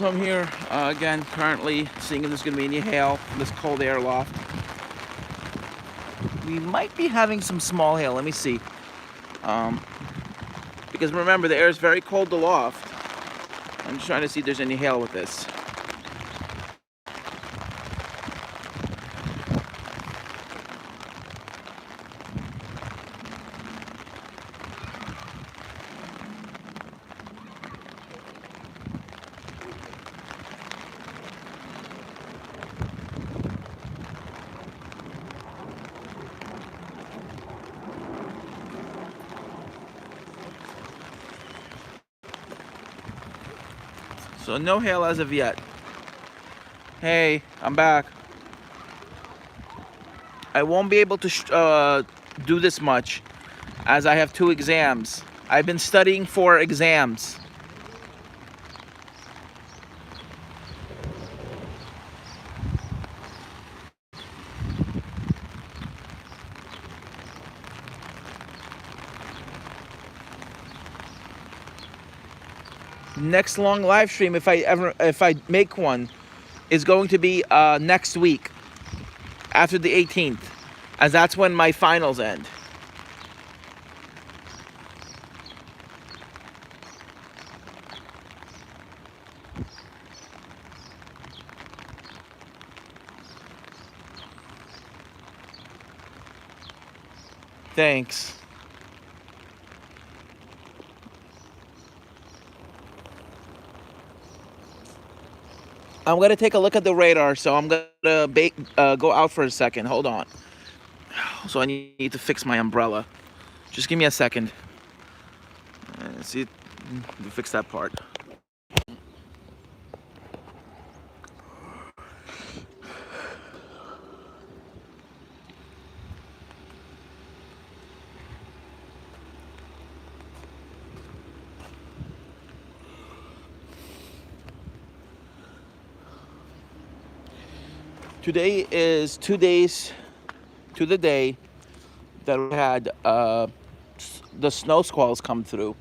So I'm here again, currently seeing if there's going to be any hail from this cold air loft. We might be having some small hail. Let me see. Because remember, the air is very cold aloft. I'm just trying to see if there's any hail with this. So no hail as of yet. Hey, I'm back. I won't be able to do this much as I have 2 exams. I've been studying for exams. Next long live stream, if I make one, is going to be next week after the 18th, as that's when my finals end. Thanks. I'm gonna take a look at the radar, so I'm gonna go out for a second. Hold on. So I need to fix my umbrella. Just give me a second. See, fix that part. Today is 2 days to the day that we had the snow squalls come through.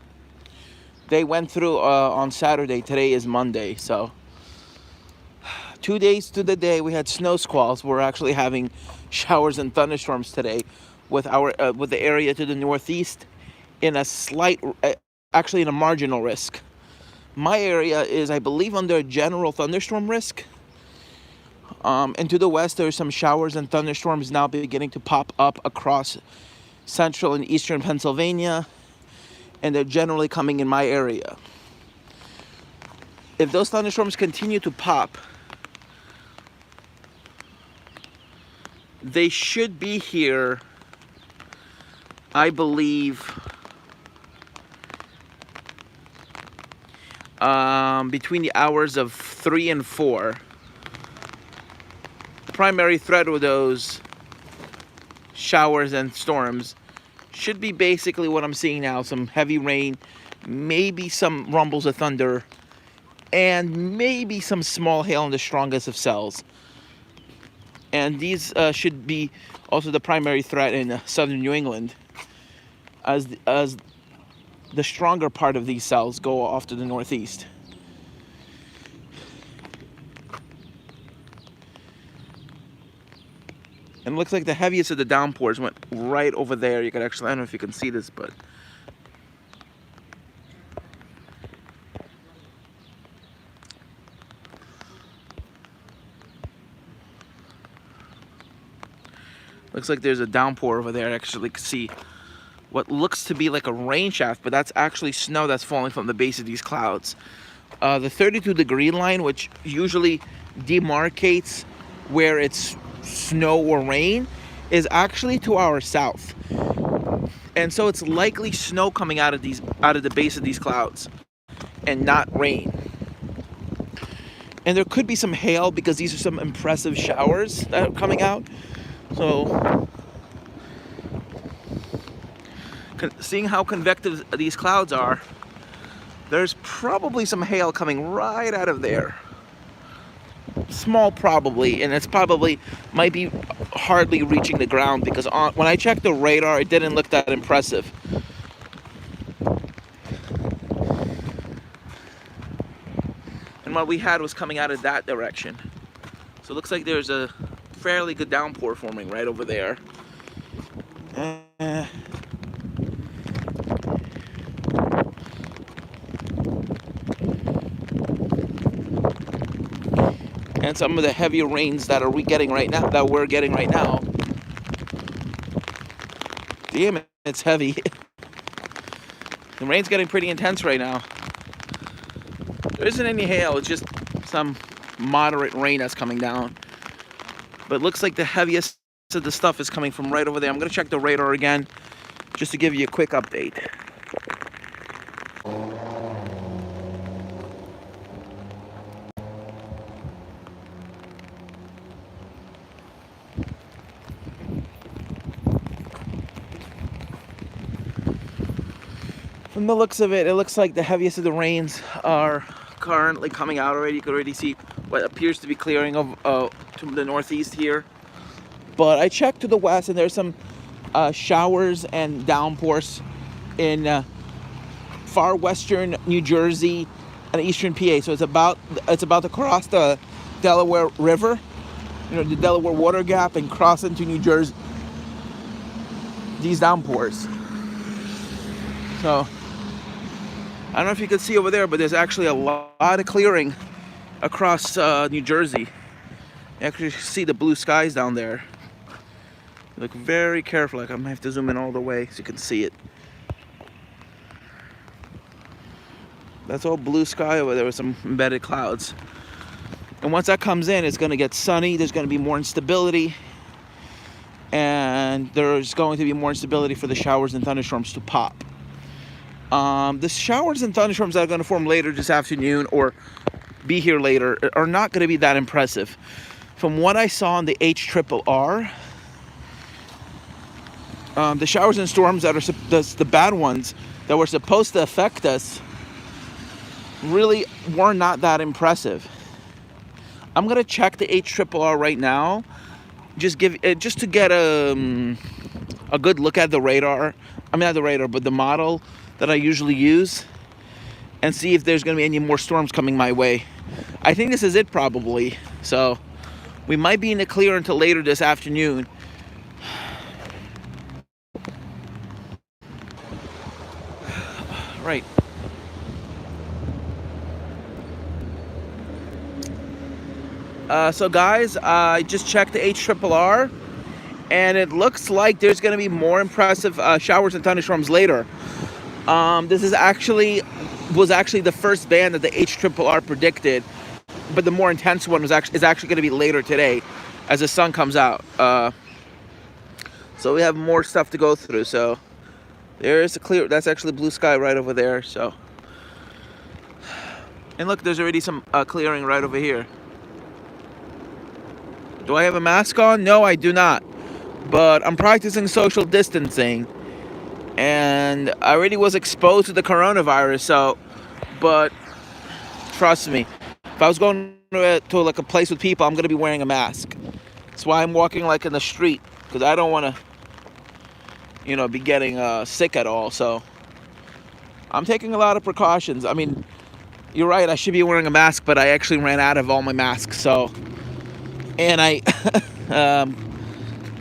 They went through on Saturday. Today is Monday, so 2 days to the day we had snow squalls. We're actually having showers and thunderstorms today with the area to the northeast in a slight, actually in a marginal risk. My area is, I believe, under a general thunderstorm risk. And to the west, there are some showers and thunderstorms now beginning to pop up across central and eastern Pennsylvania, and they're generally coming in my area. If those thunderstorms continue to pop, they should be here, I believe, between the hours of 3 and 4. Primary threat with those showers and storms should be basically what I'm seeing now: some heavy rain, maybe some rumbles of thunder, and maybe some small hail in the strongest of cells. And these should be also the primary threat in southern New England, as the stronger part of these cells go off to the northeast. And it looks like the heaviest of the downpours went right over there. You can actually, I don't know if you can see this, but looks like there's a downpour over there. I actually can see what looks to be like a rain shaft, but that's actually snow that's falling from the base of these clouds. The 32-degree line, which usually demarcates where it's snow or rain, is actually to our south, and so it's likely snow coming out of the base of these clouds and not rain. And there could be some hail because these are some impressive showers that are coming out. So seeing how convective these clouds are, there's probably some hail coming right out of there. Small probably, and it's probably might be hardly reaching the ground, because when I checked the radar, it didn't look that impressive. and what we had was coming out of that direction. So it looks like there's a fairly good downpour forming right over there. And some of the heavier rains that we're getting right now. Damn it, it's heavy. The rain's getting pretty intense right now. There isn't any hail, it's just some moderate rain that's coming down. But it looks like the heaviest of the stuff is coming from right over there. I'm gonna check the radar again, just to give you a quick update. From the looks of it, it looks like the heaviest of the rains are currently coming out already. You can already see what appears to be clearing of to the northeast here. But I checked to the west, and there's some showers and downpours in far western New Jersey and eastern PA. So it's about to cross the Delaware River, the Delaware Water Gap, and cross into New Jersey. These downpours. So I don't know if you can see over there, but there's actually a lot of clearing across New Jersey. You actually see the blue skies down there. Look very careful. Like, I might have to zoom in all the way so you can see it. That's all blue sky over there with some embedded clouds. And once that comes in, it's going to get sunny. There's going to be more instability. And there's going to be more instability for the showers and thunderstorms to pop. The showers and thunderstorms that are going to form later this afternoon or be here later are not going to be that impressive. From what I saw on the HRRR, the showers and storms that are the bad ones that were supposed to affect us really were not that impressive. I'm going to check the HRRR right now, just to get a good look at the radar. I mean, not the radar, but the model that I usually use, and see if there's going to be any more storms coming my way. I think this is it probably. So we might be in the clear until later this afternoon. Right. So guys, I just checked the HRRR, and it looks like there's going to be more impressive showers and thunderstorms later. This was actually the first band that the HRRR predicted, but the more intense one is actually going to be later today, as the sun comes out. So we have more stuff to go through. So there is a clear. That's actually blue sky right over there. So, and look, there's already some clearing right over here. Do I have a mask on? No, I do not. But I'm practicing social distancing. And I already was exposed to the coronavirus, but trust me, if I was going to like a place with people, I'm going to be wearing a mask. That's why I'm walking like in the street, because I don't want to, be getting sick at all. So I'm taking a lot of precautions. I mean, you're right, I should be wearing a mask, but I actually ran out of all my masks. And I,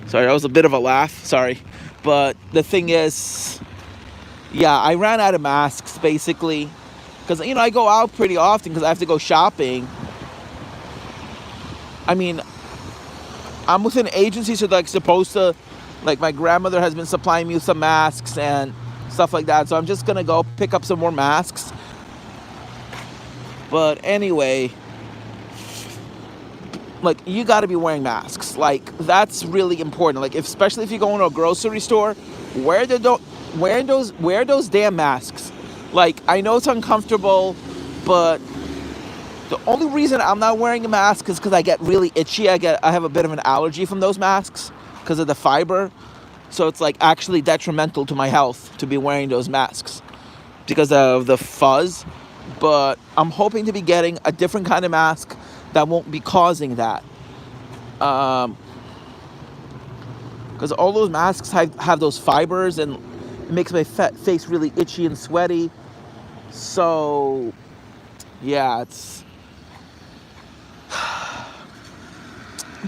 sorry, that was a bit of a laugh, sorry. But the thing is, yeah, I ran out of masks basically, because I go out pretty often because I have to go shopping. I mean, I'm with an agency, so supposed to, my grandmother has been supplying me with some masks and stuff like that. So I'm just gonna go pick up some more masks. But anyway, you got to be wearing masks. That's really important. Especially if you go into a grocery store, wear those damn masks. I know it's uncomfortable, but the only reason I'm not wearing a mask is because I get really itchy. I have a bit of an allergy from those masks because of the fiber. So it's actually detrimental to my health to be wearing those masks because of the fuzz. But I'm hoping to be getting a different kind of mask that won't be causing that, because all those masks have those fibers, and it makes my face really itchy and sweaty. So yeah,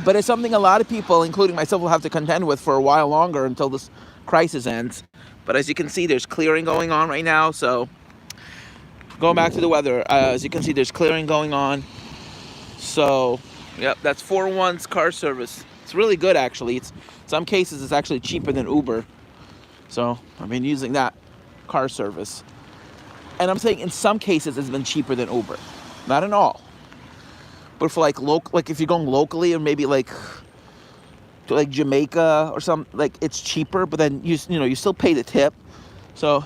But it's something a lot of people, including myself, will have to contend with for a while longer until this crisis ends. But as you can see, there's clearing going on right now. So going back to the weather, as you can see, there's clearing going on. So, yep, that's 411's car service. It's really good, actually. It's some cases it's actually cheaper than Uber. So I've been using that car service. And I'm saying in some cases it's been cheaper than Uber. Not in all. But for like if you're going locally, or maybe like to like Jamaica or something, like it's cheaper, but then you still pay the tip. So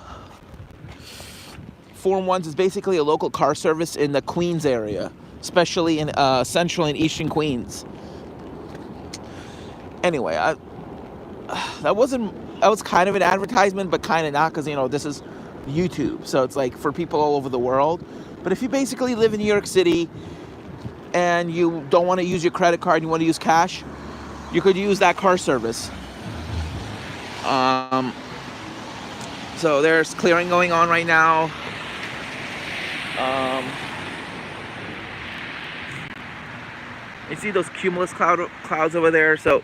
411's is basically a local car service in the Queens area, especially in central and eastern Queens. Anyway, that was kind of an advertisement, but kind of not, because this is YouTube, so it's like for people all over the world. But if you basically live in New York City and you don't want to use your credit card, you want to use cash, you could use that car service. So there's clearing going on right now. You see those cumulus clouds over there? So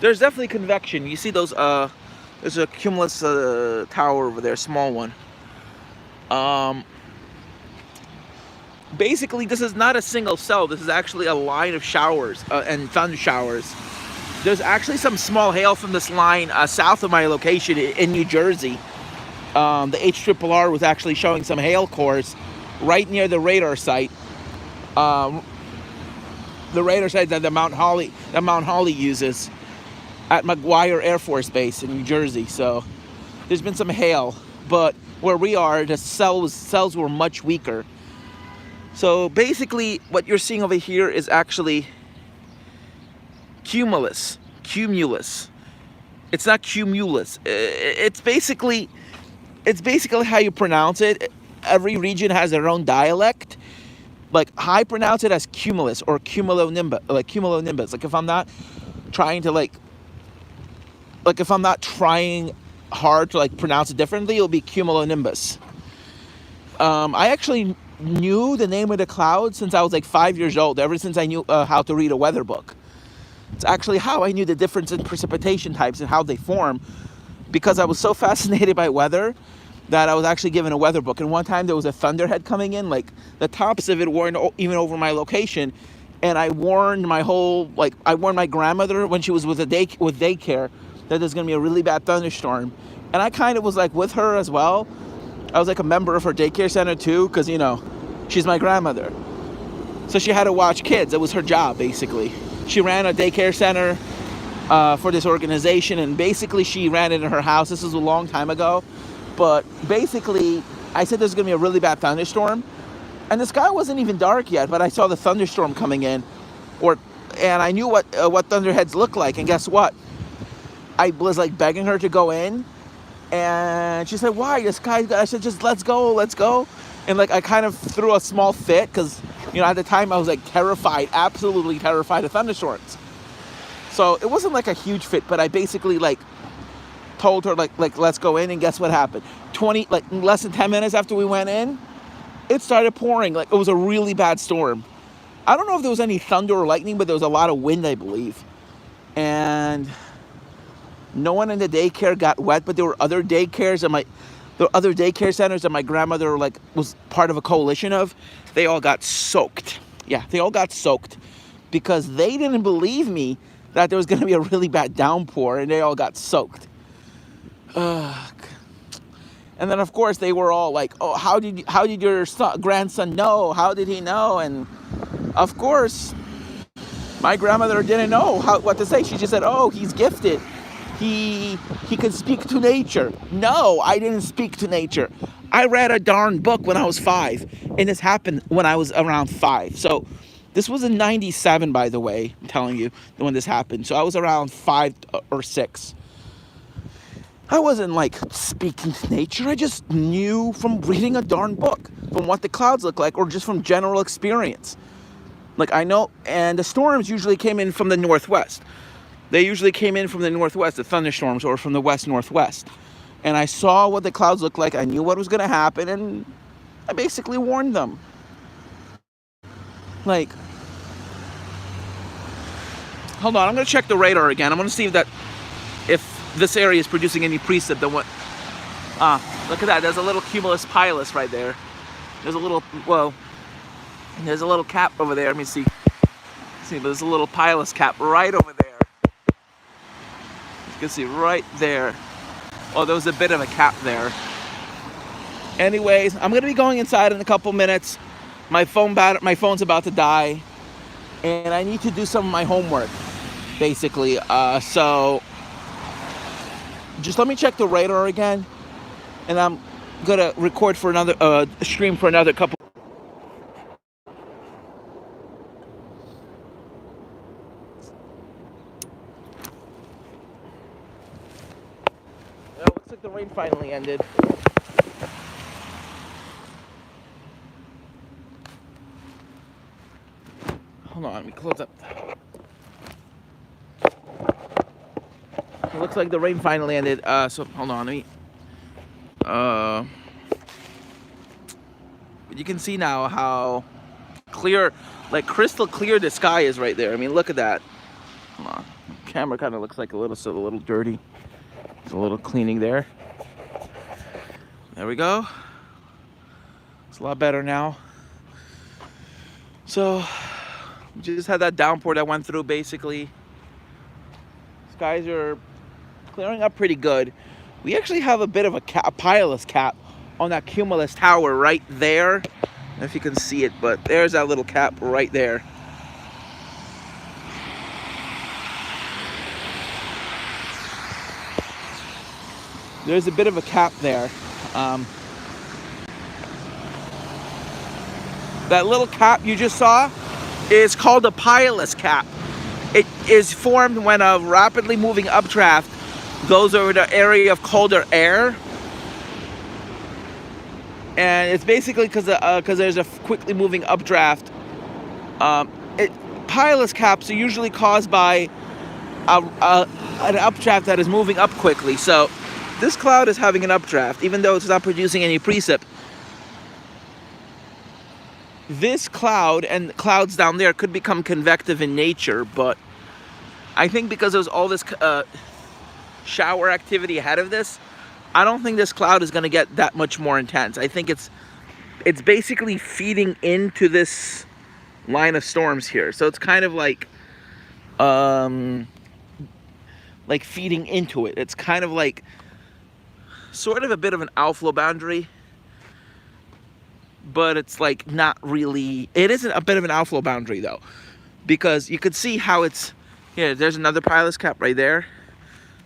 there's definitely convection. You see those, there's a cumulus tower over there, small one. Basically, this is not a single cell. This is actually a line of showers and thunder showers. There's actually some small hail from this line south of my location in New Jersey. The HRRR was actually showing some hail cores right near the radar site. The radar site that Mount Holly uses at McGuire Air Force Base in New Jersey. So there's been some hail, but where we are, the cells were much weaker. So basically, what you're seeing over here is actually cumulus. It's not cumulus. It's basically how you pronounce it. Every region has their own dialect. Like I pronounce it as cumulus or cumulonimbus. Like if I'm not trying to if I'm not trying hard to pronounce it differently, it'll be cumulonimbus. I actually knew the name of the cloud since I was 5 years old, ever since I knew how to read a weather book. It's actually how I knew the difference in precipitation types and how they form, because I was so fascinated by weather that I was actually given a weather book. And one time there was a thunderhead coming in, the tops of it weren't even over my location, and I warned my grandmother when she was with daycare that there's going to be a really bad thunderstorm. And I kind of was with her as well. I was a member of her daycare center too, because she's my grandmother, so she had to watch kids. It was her job. Basically, she ran a daycare center for this organization, and basically she ran it in her house. This was a long time ago, but basically I said there's gonna be a really bad thunderstorm, and the sky wasn't even dark yet, but I saw the thunderstorm coming in, and I knew what thunderheads look like. And guess what? I was begging her to go in. And she said, "Why? The sky's good." I said, "Just let's go." And I kind of threw a small fit, because at the time I was terrified, absolutely terrified of thunderstorms. So it wasn't a huge fit, but I basically told her let's go in. And guess what happened? Less than 10 minutes after we went in, it started pouring. It was a really bad storm. I don't know if there was any thunder or lightning, but there was a lot of wind, I believe. And no one in the daycare got wet, but there were other daycare centers that my grandmother was part of a coalition of. They all got soaked. Yeah, they all got soaked because they didn't believe me that there was going to be a really bad downpour, and they all got soaked. And then of course they were all "Oh, how did your grandson know? How did he know?" And of course, my grandmother didn't know what to say. She just said, "Oh, he's gifted. He can speak to nature." No, I didn't speak to nature. I read a darn book when I was 5, and this happened when I was around 5. So this was in 97, by the way, I'm telling you, when this happened. So I was around 5 or 6. I wasn't speaking to nature. I just knew from reading a darn book, from what the clouds look like, or just from general experience. I know, and the storms usually came in from the northwest. They usually came in from the northwest, the thunderstorms, or from the west-northwest. And I saw what the clouds looked like. I knew what was going to happen, and I basically warned them. Hold on, I'm gonna check the radar again. I'm gonna see if this area is producing any precip. Then what? Look at that. There's a little cumulus pilus right there. There's a little, well, there's a little cap over there. Let me see. See, there's a little pilus cap right over there. You can see right there. Oh, there was a bit of a cap there. Anyways, I'm gonna be going inside in a couple minutes. My phone's about to die, and I need to do some of my homework, basically. So just let me check the radar again, and I'm gonna record for another stream for another couple. Well, looks like the rain finally ended. Hold on, let me close up. It looks like the rain finally ended. So hold on, let me. You can see now how clear, like crystal clear, the sky is right there. I mean, look at that. Hold on, the camera kind of looks like a little dirty. There's a little cleaning there. There we go. It's a lot better now. So. Just had that downpour that went through, basically. Skies are clearing up pretty good. We actually have a bit of a pilus cap on that cumulus tower right there. I don't know if you can see it, but there's that little cap right there. There's a bit of a cap there. That little cap you just saw is called a pilus cap. It is formed when a rapidly moving updraft goes over the area of colder air, and it's basically because there's a quickly moving updraft. Pilus caps are usually caused by an updraft that is moving up quickly. So this cloud is having an updraft, even though it's not producing any precip. This cloud and clouds down there could become convective in nature, but I think because there's all this shower activity ahead of this, I don't think this cloud is going to get that much more intense. I think it's basically feeding into this line of storms here. So it's kind of like feeding into it. It's kind of like sort of a bit of an outflow boundary. But it's like not really, it isn't a bit of an outflow boundary though, because you could see how it's, here, there's another pilus cap right there.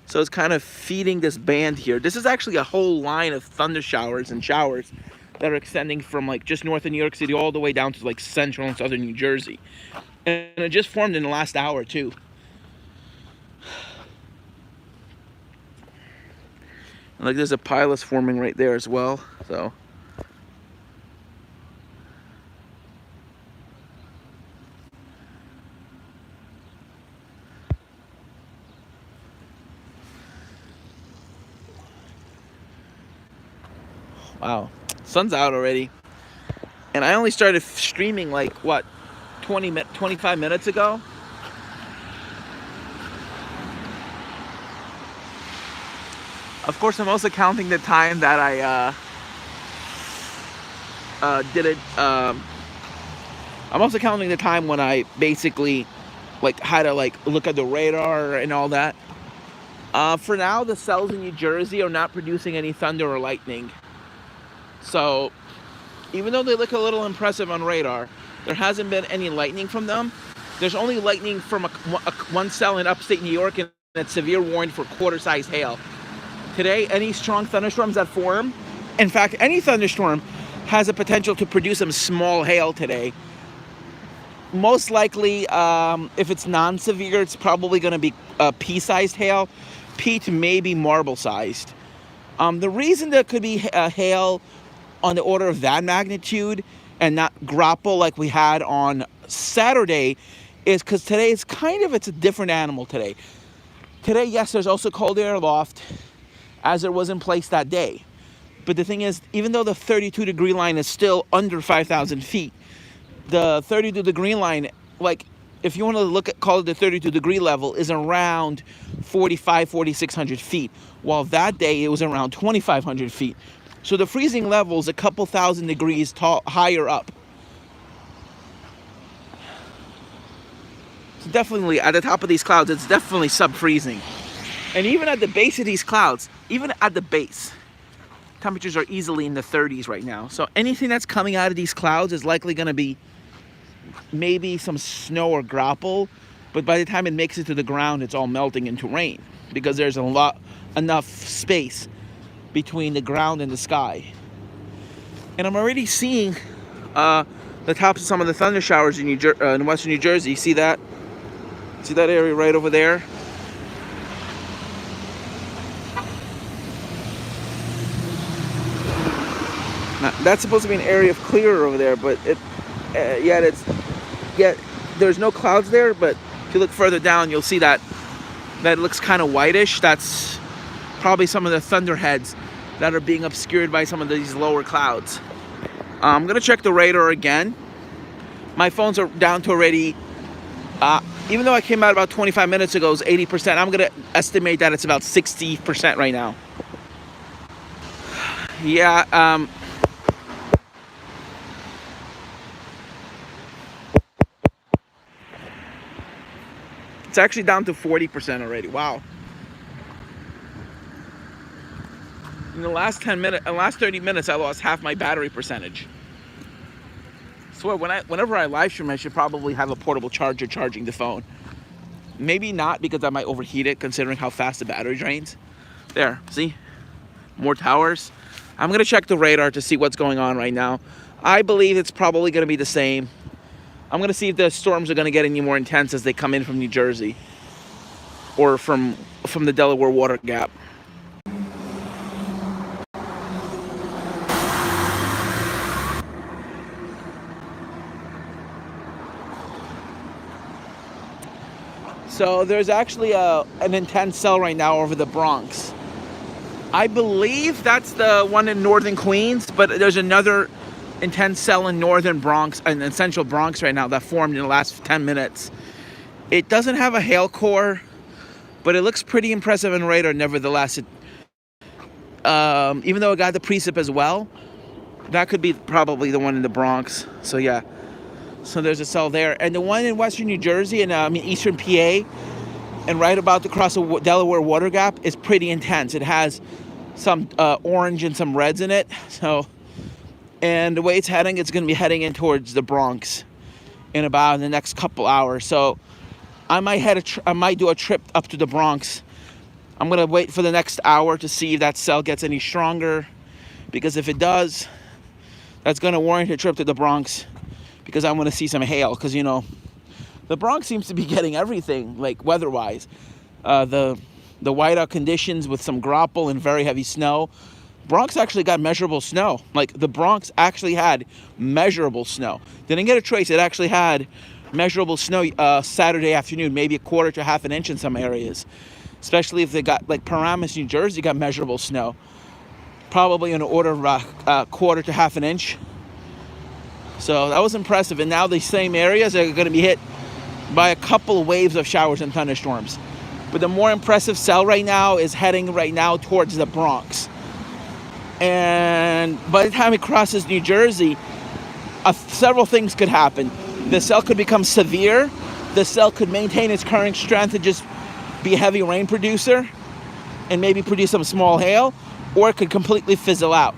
So it's kind of feeding this band here. This is actually a whole line of thunder showers and showers that are extending from like just north of New York City all the way down to like central and southern New Jersey. And it just formed in the last hour too. And like there's a pilus forming right there as well, so. Wow, sun's out already, and I only started streaming like what, 25 minutes ago. Of course, I'm also counting the time that I did it. I'm also counting the time when I basically like had to like look at the radar and all that. For now, the cells in New Jersey are not producing any thunder or lightning. So, even though they look a little impressive on radar, there hasn't been any lightning from them. There's only lightning from one cell in upstate New York, and it's severe warning for quarter-sized hail. Today, any strong thunderstorms that form, in fact, any thunderstorm has a potential to produce some small hail today. Most likely, if it's non-severe, it's probably going to be pea-sized hail, pea to maybe marble-sized. The reason there could be hail on the order of that magnitude and not grapple like we had on Saturday is because today is it's a different animal today. Today, yes, there's also cold air aloft, as there was in place that day. But the thing is, even though the 32-degree line is still under 5,000 feet, the 32-degree line, like if you want to look at, call it the 32-degree level, is around 4,600 feet, while that day it was around 2,500 feet. So the freezing level is a couple thousand degrees higher up. So definitely at the top of these clouds, it's definitely sub-freezing. And even at the base of these clouds, even at the base, temperatures are easily in the 30s right now. So anything that's coming out of these clouds is likely going to be maybe some snow or grapple, but by the time it makes it to the ground, it's all melting into rain because there's enough space between the ground and the sky. And I'm already seeing the tops of some of the thunder showers in western New Jersey. You see that? See that area right over there? Now, that's supposed to be an area of clear over there, but there's no clouds there. But if you look further down, you'll see that it looks kind of whitish. That's probably some of the thunderheads that are being obscured by some of these lower clouds. I'm gonna check the radar again. My phones are down to already, even though I came out about 25 minutes ago, it was 80%. I'm gonna estimate that it's about 60% right now. Yeah, it's actually down to 40% already. Wow. In the last 30 minutes, I lost half my battery percentage. I swear, whenever I live stream, I should probably have a portable charger charging the phone. Maybe not, because I might overheat it, considering how fast the battery drains. There, see? More towers. I'm gonna check the radar to see what's going on right now. I believe it's probably gonna be the same. I'm gonna see if the storms are gonna get any more intense as they come in from New Jersey or from the Delaware water gap. So there's actually an intense cell right now over the Bronx. I believe that's the one in northern Queens, but there's another intense cell in northern Bronx and in central Bronx right now that formed in the last 10 minutes. It doesn't have a hail core, but it looks pretty impressive in radar nevertheless. Even though it got the precip as well, that could be probably the one in the Bronx. So yeah. So there's a cell there. And the one in western New Jersey and eastern PA and right about across the Delaware water gap is pretty intense. It has some orange and some reds in it. So, and the way it's heading, it's going to be heading in towards the Bronx in about the next couple hours. So I might do a trip up to the Bronx. I'm going to wait for the next hour to see if that cell gets any stronger, because if it does, that's going to warrant a trip to the Bronx, because I want to see some hail, because, you know, the Bronx seems to be getting everything, like weather-wise. The whiteout conditions with some grapple and very heavy snow. Bronx actually got measurable snow. Like, the Bronx actually had measurable snow. Didn't get a trace. It actually had measurable snow Saturday afternoon, maybe a quarter to half an inch in some areas. Especially if they got, like, Paramus, New Jersey got measurable snow. Probably in the order of a quarter to half an inch. So that was impressive. And now these same areas are going to be hit by a couple of waves of showers and thunderstorms. But the more impressive cell right now is heading right now towards the Bronx. And by the time it crosses New Jersey, several things could happen. The cell could become severe. The cell could maintain its current strength and just be a heavy rain producer and maybe produce some small hail, or it could completely fizzle out.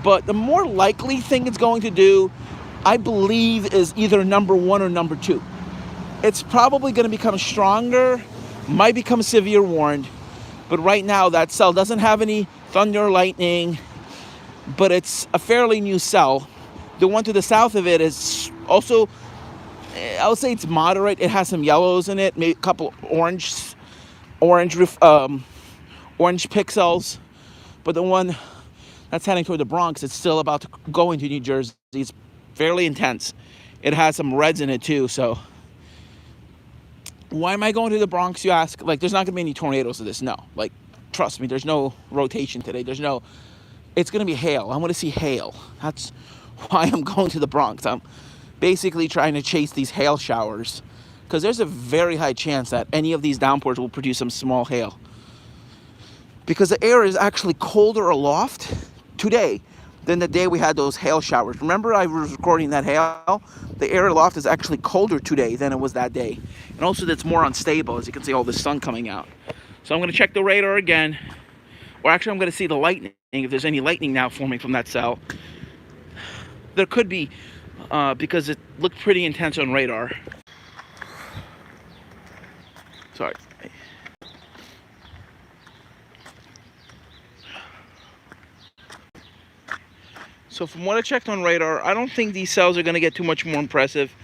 But the more likely thing it's going to do, I believe, is either number one or number two. It's probably going to become stronger, might become severe warned, but right now that cell doesn't have any thunder or lightning, but it's a fairly new cell. The one to the south of it is also, I would say it's moderate. It has some yellows in it, maybe a couple orange pixels, but the one that's heading toward the Bronx, it's still about to go into New Jersey. It's fairly intense. It has some reds in it too, so why am I going to the Bronx, you ask? Like, there's not going to be any tornadoes of this, no. Like, trust me, there's no rotation today. It's going to be hail. I want to see hail. That's why I'm going to the Bronx. I'm basically trying to chase these hail showers because there's a very high chance that any of these downpours will produce some small hail. Because the air is actually colder aloft today than the day we had those hail showers. Remember, I was recording that hail? The air aloft is actually colder today than it was that day. And also, it's more unstable, as you can see all the sun coming out. So I'm going to check the radar again. Or actually, I'm going to see the lightning, if there's any lightning now forming from that cell. There could be, because it looked pretty intense on radar. Sorry. So from what I checked on radar, I don't think these cells are going to get too much more impressive,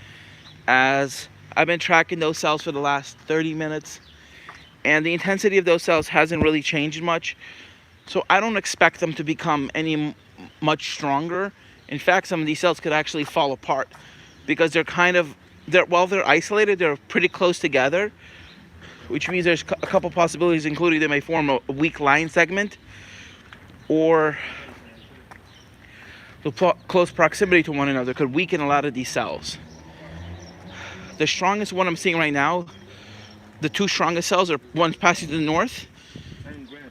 as I've been tracking those cells for the last 30 minutes. And the intensity of those cells hasn't really changed much. So I don't expect them to become any much stronger. In fact, some of these cells could actually fall apart, because they're while they're isolated, they're pretty close together, which means there's a couple possibilities, including they may form a weak line segment, or the close proximity to one another could weaken a lot of these cells. The strongest one I'm seeing right now, the two strongest cells are one's passing to the north,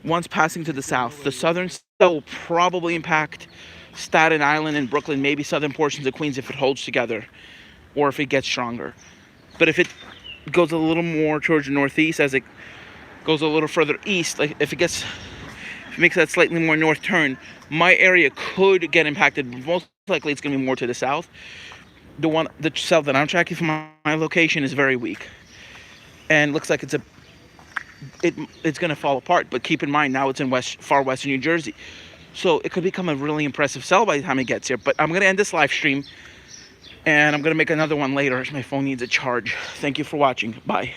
one's passing to the south. The southern cell will probably impact Staten Island and Brooklyn, maybe southern portions of Queens if it holds together, or if it gets stronger. But if it goes a little more towards the northeast, as it goes a little further east, like if it makes that slightly more north turn, my area could get impacted. Most likely it's going to be more to the south. The cell that I'm tracking from my location is very weak, and looks like it's going to fall apart. But keep in mind, now it's in far western New Jersey, so it could become a really impressive cell by the time it gets here. But I'm going to end this live stream, and I'm going to make another one later as my phone needs a charge. Thank you for watching. Bye.